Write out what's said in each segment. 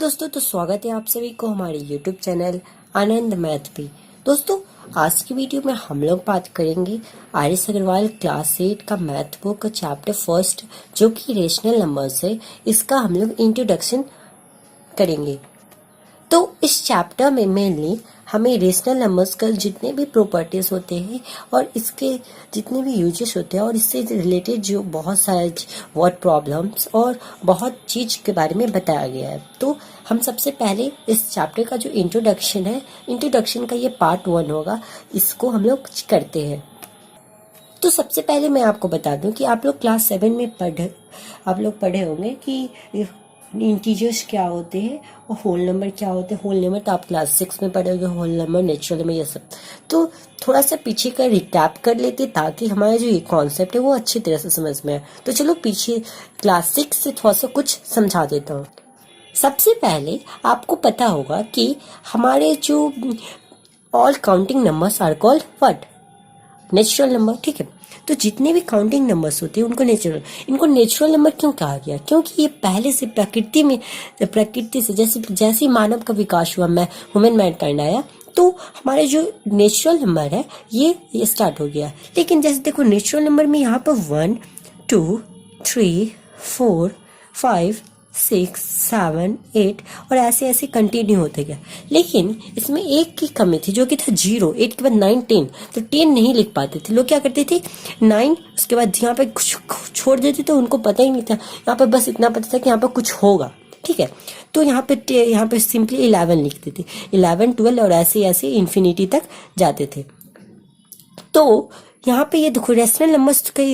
दोस्तों, तो स्वागत है आप सभी को हमारे YouTube चैनल आनंद मैथ पे। दोस्तों, आज की वीडियो में हम लोग बात करेंगे आर.एस. अग्रवाल क्लास 8 का मैथ बुक चैप्टर फर्स्ट, जो कि रेशनल नंबर्स है। इसका हम लोग इंट्रोडक्शन करेंगे। तो इस चैप्टर में मेनली हमें रेशनल नंबर्स का जितने भी प्रॉपर्टीज होते हैं और इसके जितने भी यूजेस होते हैं और इससे रिलेटेड जो बहुत सारे वर्ड प्रॉब्लम्स और बहुत चीज के बारे में बताया गया है। तो हम सबसे पहले इस चैप्टर का जो इंट्रोडक्शन है, इंट्रोडक्शन का ये पार्ट 1 होगा, इसको हम लोग करते हैं। तो सबसे पहले मैं आपको बता दूं कि आप लोग क्लास 7 में पढ़े होंगे कि इंटीजर्स क्या होते हैं और होल नंबर क्या होते हैं। होल नंबर तो आप क्लास 6 में पढ़ोगे, होल नंबर, नेचुरल नंबर, ये सब। तो थोड़ा सा पीछे का रिकैप कर लेते ताकि हमारा जो ये कॉन्सेप्ट है वो अच्छी तरह से समझ में आए। तो चलो पीछे क्लास 6 से थोड़ा सा कुछ समझा देता हूँ। सबसे पहले आपको पता होगा कि हमारे जो all counting numbers are called what? Natural number. ठीक है, तो जितने भी काउंटिंग नंबर्स होते हैं इनको नेचुरल नंबर क्यों कहा गया? क्योंकि ये पहले से प्रकृति से जैसे मानव का विकास हुआ, ह्यूमन मैनकाइंड आया, तो हमारे जो नेचुरल नंबर है ये स्टार्ट हो गया। लेकिन जैसे देखो, नेचुरल नंबर में यहाँ पर 1 2 3 4 5 6 7 8 और ऐसे ऐसे कंटिन्यू होते गया। लेकिन इसमें एक की कमी थी, जो कि था 0। 8 के बाद 9 10, तो 10 नहीं लिख पाते थे लोग। क्या करते थे? 9 उसके बाद यहाँ पे कुछ छोड़ देते, तो उनको पता ही नहीं था। यहाँ पे बस इतना पता था कि यहाँ पे कुछ होगा। ठीक है, तो यहाँ पे सिंपली 11 लिखते थे। 11 12 और ऐसे ऐसे इन्फिनिटी तक जाते थे। तो यहाँ पे ये देखो, रेशनल नंबर्स का,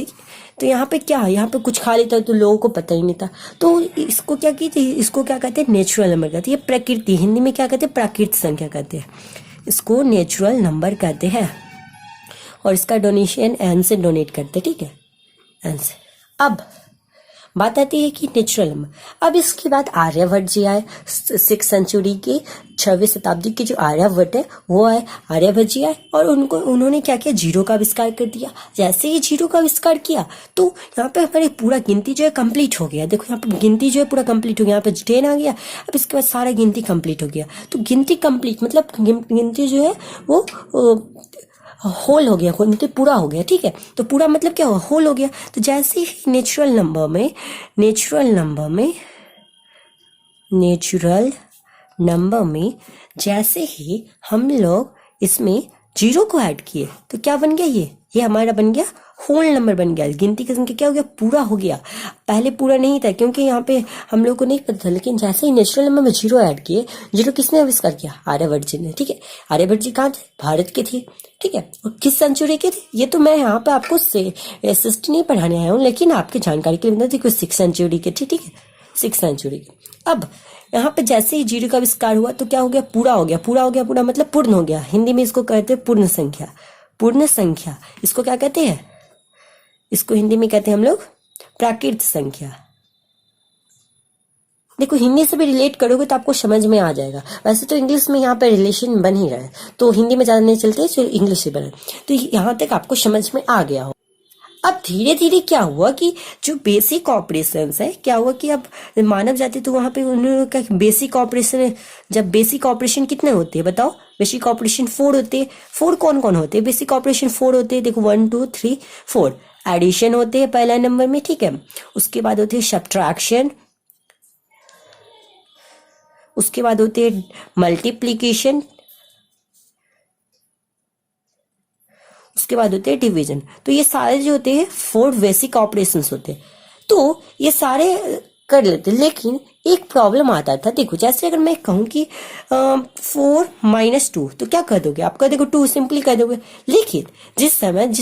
तो यहाँ पे क्या है, यहाँ पे कुछ खा लेता है तो लोगों को पता ही नहीं था। तो इसको क्या कहते हैं? इसको क्या कहते हैं? नेचुरल नंबर कहते हैं। ये प्रकृति, हिंदी में क्या कहते हैं? प्राकृतिक संख्या कहते हैं। इसको नेचुरल नंबर कहते हैं और इसका डोनेशन एन से डोनेट करते हैं। ठीक है, एन से। अब बात आती है कि नेचुरल नंबर। अब इसके बाद आर्यभट्ट जी आए, 6th सेंचुरी के 6वीं शताब्दी के जो आर्यभट्ट है वो आए, आर्यभट्ट जी आए और उन्होंने क्या किया? जीरो का आविष्कार कर दिया। जैसे ही जीरो का आविष्कार किया तो यहाँ पे हमारी पूरा गिनती जो है कंप्लीट हो गया। देखो यहाँ पे गिनती जो है पूरा कंप्लीट हो गया। यहाँ पे 10 आ गया। अब इसके बाद सारा गिनती कंप्लीट हो गया। तो गिनती कंप्लीट मतलब गिनती जो है वो होल हो गया, गिनती पूरा हो गया। ठीक है, तो पूरा मतलब क्या हुआ? होल हो गया। तो जैसे ही नेचुरल नंबर में जैसे ही हम लोग इसमें जीरो को ऐड किए तो क्या बन गया? ये हमारा बन गया होल नंबर बन गया। गिनती का संख्या क्या हो गया? पूरा हो गया। पहले पूरा नहीं था क्योंकि यहाँ पे हम लोग को नहीं पता था। लेकिन जैसे ही नेचुरल नंबर में जीरो ऐड किए, जीरो किसने आविष्कार किया? आर्यभट्ट जी ने। ठीक है, आर्यभट्ट जी कहाँ थे? भारत के थे। ठीक है, और किस सेंचुरी के थे? ये तो मैं यहाँ पे आपको सिस्ट नहीं पढ़ाने आया हूँ, लेकिन आपकी जानकारी के लिए बता दी, 6th सेंचुरी के थे। ठीक है, 6th सेंचुरी के। अब यहाँ पे जैसे ही जीरो का आविष्कार हुआ तो क्या हो गया? पूरा हो गया। पूरा मतलब पूर्ण हो गया। हिंदी में इसको कहते हैं पूर्ण संख्या। पूर्ण संख्या इसको क्या कहते हैं? इसको हिंदी में कहते हैं हम लोग प्राकृत संख्या। देखो, हिंदी से भी रिलेट करोगे तो आपको समझ में आ जाएगा। वैसे तो इंग्लिश में यहाँ पे रिलेशन बन ही रहा है, तो हिंदी में ज्यादा नहीं चलते, तो इंग्लिश से बना। तो यहाँ तक आपको समझ में आ गया हो। अब धीरे धीरे क्या हुआ कि जो बेसिक ऑपरेशंस है, क्या हुआ कि अब मानव जाति, तो वहां पे उन्होंने कहा बेसिक ऑपरेशन है। जब बेसिक ऑपरेशन कितने होते हैं बताओ? बेसिक ऑपरेशन 4 होते हैं। 4 कौन कौन होते हैं? बेसिक ऑपरेशन 4 होते हैं। देखो 1 2 3 4 एडिशन होते हैं पहला नंबर में। ठीक है, उसके बाद होते हैं सब्ट्रैक्शन, उसके बाद होते हैं मल्टीप्लीकेशन, उसके बाद होते हैं डिवीजन। तो ये सारे जो होते हैं 4 बेसिक ऑपरेशंस होते हैं। तो ये सारे कर लेते, लेकिन एक प्रॉब्लम आता था। देखो, जैसे अगर मैं कहूं कि 4 - 2 तो क्या कर दोगे? आप कह दोगे 2 सिंपली कर दोगे। लेकिन जिस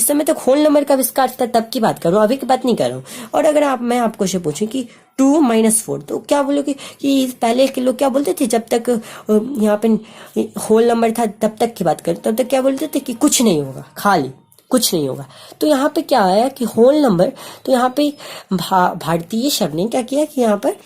समय तक होल नंबर का आविष्कार था तब की बात करूं, अभी की बात नहीं कर रहा हूं। और अगर मैं आपको से पूछूं कि 2 - 4 तो क्या बोलोगे? कि पहले के लोग क्या बोलते थे, जब तक यहाँ पे होल नंबर था तब तक की बात करें, तब तक क्या बोलते थे कि कुछ नहीं होगा, खाली कुछ नहीं होगा। तो यहाँ पे क्या आया कि होल नंबर, तो यहाँ पे भारतीय शब्द ने क्या किया कि यहाँ पर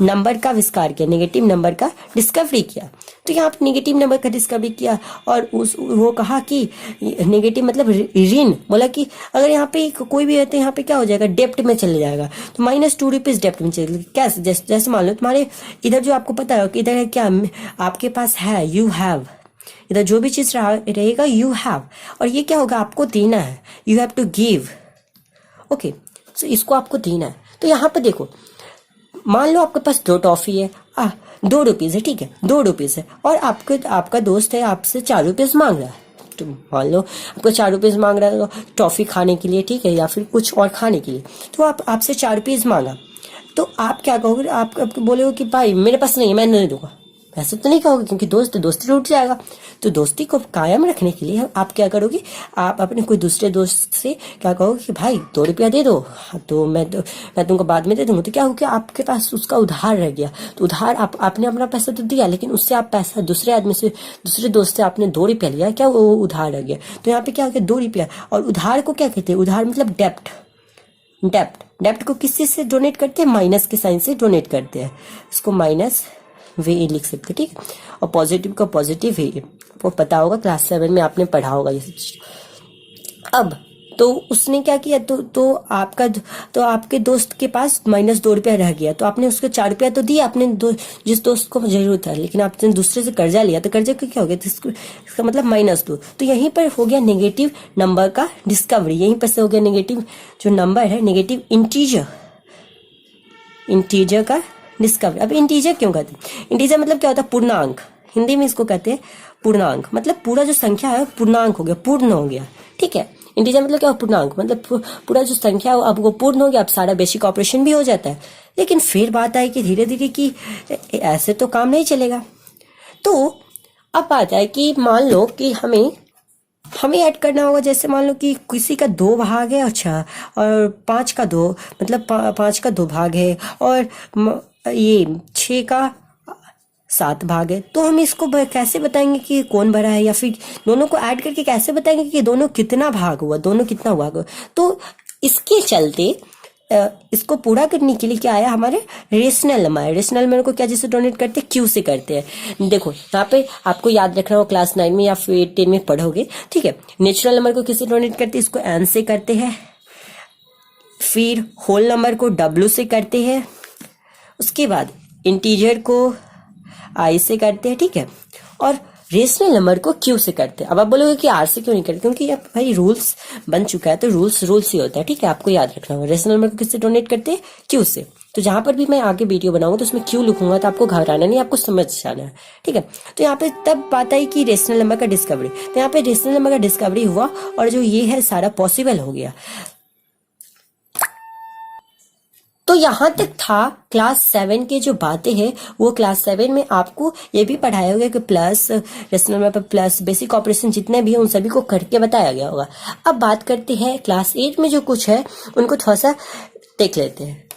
नंबर का आविष्कार किया, नेगेटिव नंबर का डिस्कवरी किया। तो यहाँ पे नेगेटिव नंबर का डिस्कवरी किया और वो कहा कि नेगेटिव मतलब ऋण, बोला कि अगर यहाँ पे कोई भी है तो यहाँ पे क्या हो जाएगा, डेप्ट में चले जाएगा। तो -2 रुपीज डेप्ट में चले, कैसे, जैसे मान लो तुम्हारे इधर जो आपको पता है कि इधर है क्या, आपके पास है, यू हैव, इधर जो भी चीज रहेगा यू हैव, और ये क्या होगा, आपको देना है, you have to give. Okay, so इसको आपको देना है। तो यहाँ पे देखो, मान लो आपके पास 2 टॉफी है, 2 रुपीज है, ठीक है, 2 रुपीज है, और आपका दोस्त है आपसे 4 रुपीज मांग रहा है। तो मान लो आपको 4 रुपीज मांग रहा है टॉफी खाने के लिए, ठीक है, या फिर कुछ और खाने के लिए। तो आपसे 4 रुपीज मांगा, तो आप क्या कहोगे, आप बोलोगे कि भाई मेरे पास नहीं है, मैं नहीं दूंगा। ऐसे तो नहीं कहोगे, क्योंकि दोस्ती टूट जाएगा। तो दोस्ती को कायम रखने के लिए आप क्या करोगे, आप अपने कोई दूसरे दोस्त से क्या कहोगे कि भाई 2 रुपया दे दो, तो मैं तुमको बाद में दे दूंगा। तो क्या हो गया, आपके पास उसका उधार रह गया। तो उधार आपने अपना पैसा तो दिया, लेकिन उससे आप पैसा दूसरे आदमी से, दूसरे दोस्त से आपने 2 रुपया लिया, क्या वो उधार रह गया। तो यहाँ पे क्या हो गया, 2 रुपया। और उधार को क्या कहते हैं, उधार मतलब डेप्ट। डेप्ट को किस चीज से डोनेट करते हैं, माइनस के साइन से डोनेट करते हैं, इसको माइनस वे लिख सकते, ठीक। और पॉजिटिव का पॉजिटिव वे, वो पता होगा, क्लास 7 में आपने पढ़ा होगा ये सब चीज। अब तो उसने क्या किया, तो आपके दोस्त के पास -2 रुपया रह गया, तो आपने उसको 4 रुपया तो दिया, आपने जिस दोस्त को जरूरत है, लेकिन आपने दूसरे से कर्जा लिया, तो कर्जे का क्या हो गया, इसका मतलब -2। तो यहीं पर हो गया नेगेटिव नंबर का डिस्कवरी, यहीं पर से हो गया नेगेटिव जो नंबर है, नेगेटिव इंटीजर का डिस्कवरी। अब इंटीजर क्यों कहते हैं, इंटीजर मतलब क्या होता है, पूर्णांक, हिंदी में इसको कहते हैं पूर्णांक, मतलब पूरा जो संख्या है पूर्णांक हो गया, पूर्ण हो गया, ठीक है। इंटीजर मतलब क्या, पूर्णांक मतलब पूरा जो संख्या है अब वो पूर्ण हो गया, अब सारा बेसिक ऑपरेशन भी हो जाता है। लेकिन फिर बात आई कि धीरे धीरे कि ऐसे तो काम नहीं चलेगा। तो अब बात है कि मान लो कि हमें ऐड करना होगा, जैसे मान लो कि किसी का 2 भाग है, अच्छा, और 5 का 2 मतलब 5 का 2 भाग है, और ये 6 का 7 भाग है। तो हम इसको कैसे बताएंगे कि कौन बड़ा है, या फिर दोनों को ऐड करके कैसे बताएंगे कि दोनों कितना भाग हुआ, दोनों कितना भाग हुआ। तो इसके चलते इसको पूरा करने के लिए क्या आया, हमारे रेशनल नंबर। रेशनल नंबर को क्या जैसे डोनेट करते हैं, क्यू से करते हैं। देखो यहाँ पे आपको याद रखना हो, क्लास 9 में या फिर 10 में पढ़ोगे, ठीक है। नेचुरल नंबर को किससे डोनेट करते हैं, इसको एन से करते हैं। फिर होल नंबर को डब्ल्यू से करते हैं। उसके बाद इंटीजर को आई से करते हैं, ठीक है। और रेशनल नंबर को क्यू से करते हैं। अब आप बोलोगे कि आर से क्यों नहीं करते, क्योंकि अब भाई रूल्स बन चुका है, तो रूल्स ही होता है, ठीक है। आपको याद रखना होगा, रेशनल नंबर को किससे डोनेट करते हैं, क्यू से। तो जहां पर भी मैं आगे वीडियो बनाऊंगा तो उसमें क्यू लिखूंगा, तो आपको घबराना नहीं, आपको समझ जाना है, ठीक है। तो यहाँ पे तब बात आई कि रेशनल नंबर का डिस्कवरी, तो यहाँ पे रेशनल नंबर का डिस्कवरी हुआ, और जो ये है सारा पॉसिबल हो गया। तो यहाँ तक था क्लास 7 के जो बातें हैं, वो क्लास 7 में आपको ये भी पढ़ाया गया कि plus, rational number plus, basic operation जितने भी हैं उन सभी को करके बताया गया होगा। अब बात करते हैं क्लास 8 में जो कुछ है उनको थोड़ा सा देख लेते हैं।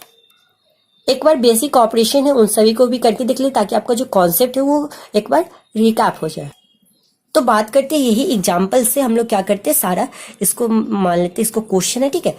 एक बार बेसिक ऑपरेशन है उन सभी को भी करके देख ले, ताकि आपका जो कॉन्सेप्ट है वो एक बार रिकैप हो जाए। तो बात करते हैं यही एग्जाम्पल से, हम लोग क्या करते हैं, सारा इसको मान लेते हैं, इसको क्वेश्चन है, ठीक है।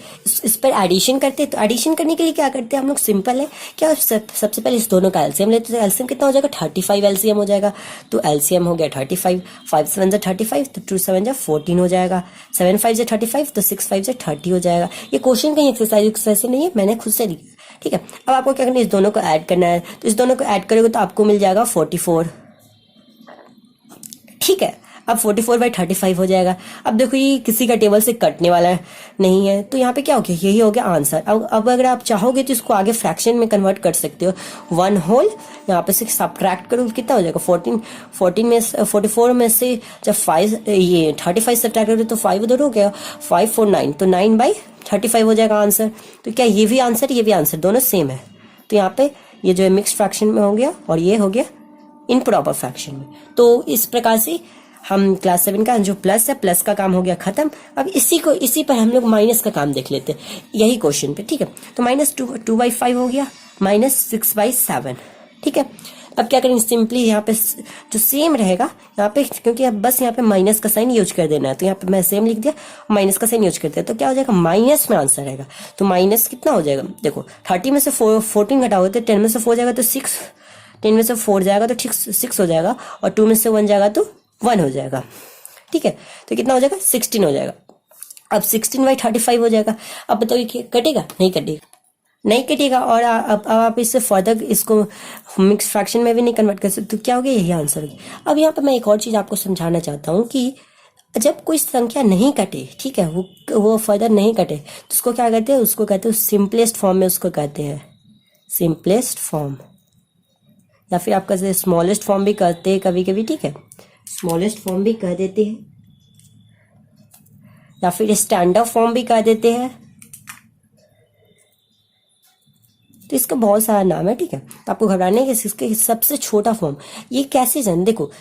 इस पर एडिशन करते हैं। तो एडिशन करने के लिए क्या करते हैं हम लोग, सिंपल है क्या, सबसे पहले इस दोनों का एलसीएम लेते हैं। एलसीएम कितना हो जाएगा, 35 एलसीएम हो जाएगा। तो एलसीएम हो गया 35, 5 7 जा 35, तो 2 7 जा 14 हो जाएगा। 7 5 जा 35, तो 6 5 जा 30 हो जाएगा। ये क्वेश्चन कहीं एक्सरसाइज से नहीं है, मैंने खुद से लिखा, ठीक है। अब आपको क्या करना है, इस दोनों को ऐड करना है। तो इस दोनों को ऐड करोगे तो आपको मिल जाएगा 44, ठीक है। अब 44/35 हो जाएगा। अब देखो ये किसी का टेबल से कटने वाला नहीं है, तो यहाँ पे क्या हो गया, यही हो गया आंसर। अब अगर आप चाहोगे तो इसको आगे फ्रैक्शन में कन्वर्ट कर सकते हो। 1 होल यहाँ पे से सब्ट्रैक्ट करो, कितना हो जाएगा 14 में 44 में से जब 35 सब्ट्रैक्ट करोगे तो 5 उधर हो गया, 5 4 9, तो 9/35 हो जाएगा आंसर। तो क्या ये भी आंसर दोनों सेम है। तो यहाँ पे ये जो है मिक्स फ्रैक्शन में हो गया, और ये हो गया इम्प्रॉपर फ्रैक्शन में। तो इस प्रकार से हम क्लास 7 का जो प्लस है, प्लस का काम हो गया खत्म। अब इसी पर हम लोग माइनस का काम देख लेते हैं, यही क्वेश्चन पे, ठीक है। तो -2/5 हो गया, -6/7, ठीक है। अब क्या करेंगे, सिंपली यहाँ पे जो सेम रहेगा यहाँ पे, क्योंकि अब बस यहाँ पे माइनस का साइन यूज कर देना है, तो यहाँ पे मैं सेम लिख दिया, माइनस का साइन यूज कर दिया, तो क्या हो जाएगा, माइनस में आंसर रहेगा। तो माइनस कितना हो जाएगा, देखो 30 में से 14 घटाओगे तो 10 में से 4 जाएगा तो 6, 10 में से 4 जाएगा तो ठीक 6 हो जाएगा, और 2 में से 1 जाएगा तो 1 हो जाएगा। ठीक है, तो कितना हो जाएगा, 16 हो जाएगा। अब 16/35 हो जाएगा। अब बताइए कि कटेगा, नहीं कटेगा, नहीं कटेगा। और अब आप इससे फर्दर इसको मिक्स फ्रैक्शन में भी नहीं कन्वर्ट कर सकते, तो क्या हो गया, यही आंसर हो गया। अब यहाँ पे मैं एक और चीज आपको समझाना चाहता हूँ कि जब कोई संख्या नहीं कटे, ठीक है, वो फर्दर नहीं कटे, तो उसको क्या कहते हैं, उसको कहते हैं सिंपलेस्ट फॉर्म में, उसको कहते हैं सिंपलेस्ट फॉर्म, या फिर आप कहते हैं स्मॉलेस्ट फॉर्म भी कहते हैं कभी कभी, ठीक है, स्मॉलेस्ट फॉर्म भी कह देते हैं, या फिर स्टैंडर्ड फॉर्म भी कह देते हैं। तो इसका बहुत सारा नाम है, ठीक है, तो आपको घबराने की, इसके सबसे छोटा फॉर्म ये कैसे जान, देखो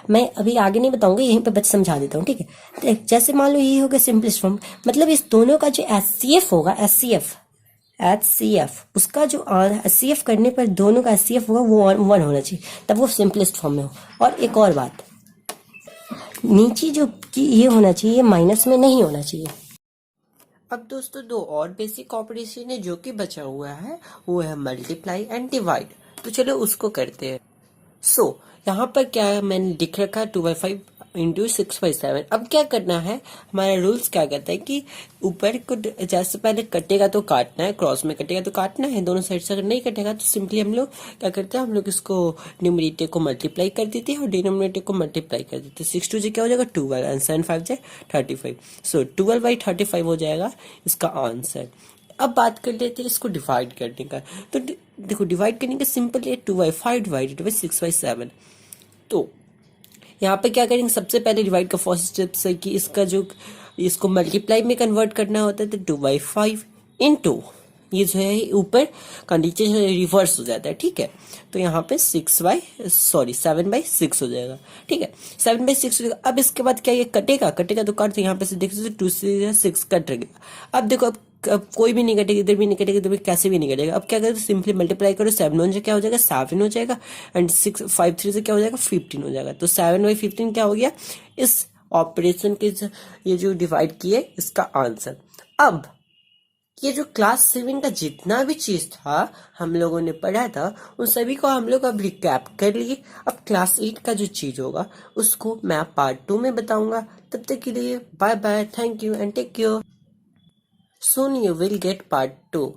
मैं अभी आगे नहीं बताऊंगा, यहीं पे बस समझा देता हूँ, ठीक है। जैसे मान लो ये हो गया सिंपलेस्ट फॉर्म, मतलब इस दोनों का जो HCF होगा, HCF उसका जो HCF करने पर दोनों का HCF होगा वो 1 होना चाहिए, तब वो सिंपलेस्ट फॉर्म में हो। और एक और बात, नीचे जो कि ये होना चाहिए, ये माइनस में नहीं होना चाहिए। अब दोस्तों दो और बेसिक ऑपरेशन है जो कि बचा हुआ है, वो है मल्टीप्लाई एंड डिवाइड। तो चलो उसको करते हैं। सो यहाँ पर क्या मैंने लिख रखा है 2/5 इंटू 6/7। अब क्या करना है, हमारा रूल्स क्या कहता है कि ऊपर को जैसे पहले कटेगा तो काटना है, क्रॉस में कटेगा तो काटना है, दोनों साइड से अगर नहीं कटेगा तो सिंपली हम लोग क्या करते हैं, हम लोग इसको न्यूमरेटर को मल्टीप्लाई कर देते हैं और डिनोमिनेटर को मल्टीप्लाई कर देते हैं। 6 2 क्या हो जाएगा 12 एंड 7 5 35। सो 12/35 हो जाएगा इसका आंसर। अब बात कर लेते हैं इसको डिवाइड करने का। तो देखो डिवाइड करने का सिंपल है, 2/5 डिवाइडेड बाई 6/7। तो यहाँ पे क्या करेंगे, सबसे पहले डिवाइड का फर्स्ट स्टेप है कि इसका जो इसको मल्टीप्लाई में कन्वर्ट करना होता है, तो 2/5 इंटू ये जो है ऊपर का नीचे जो रिवर्स हो जाता है, ठीक है। तो यहाँ पे 7/6 हो जाएगा, ठीक है, 7/6 हो जाएगा। अब इसके बाद क्या ये कटेगा, तो काट, तो यहाँ पे से देख सकते 2 से 6 कट गया। अब देखो अब कोई भी नहीं कटेगा, इधर भी नहीं कटेगा, इधर भी कैसे भी नहीं कटेगा। अब क्या करें, सिंपली मल्टीप्लाई करो, 7 1 से क्या हो जाएगा 7 हो जाएगा, एंड 6 5 3 से क्या हो जाएगा 15 हो जाएगा। तो 7/15 क्या हो गया, इस ऑपरेशन के ये जो डिवाइड किए इसका आंसर। अब ये जो क्लास 7 का जितना भी चीज था हम लोगों ने पढ़ा था, उन सभी को हम लोग अब रिकैप कर लिए। अब क्लास 8 का जो चीज होगा उसको मैं पार्ट 2 में बताऊंगा। तब तक के लिए bye bye, thank you and take care. Soon you will get part 2.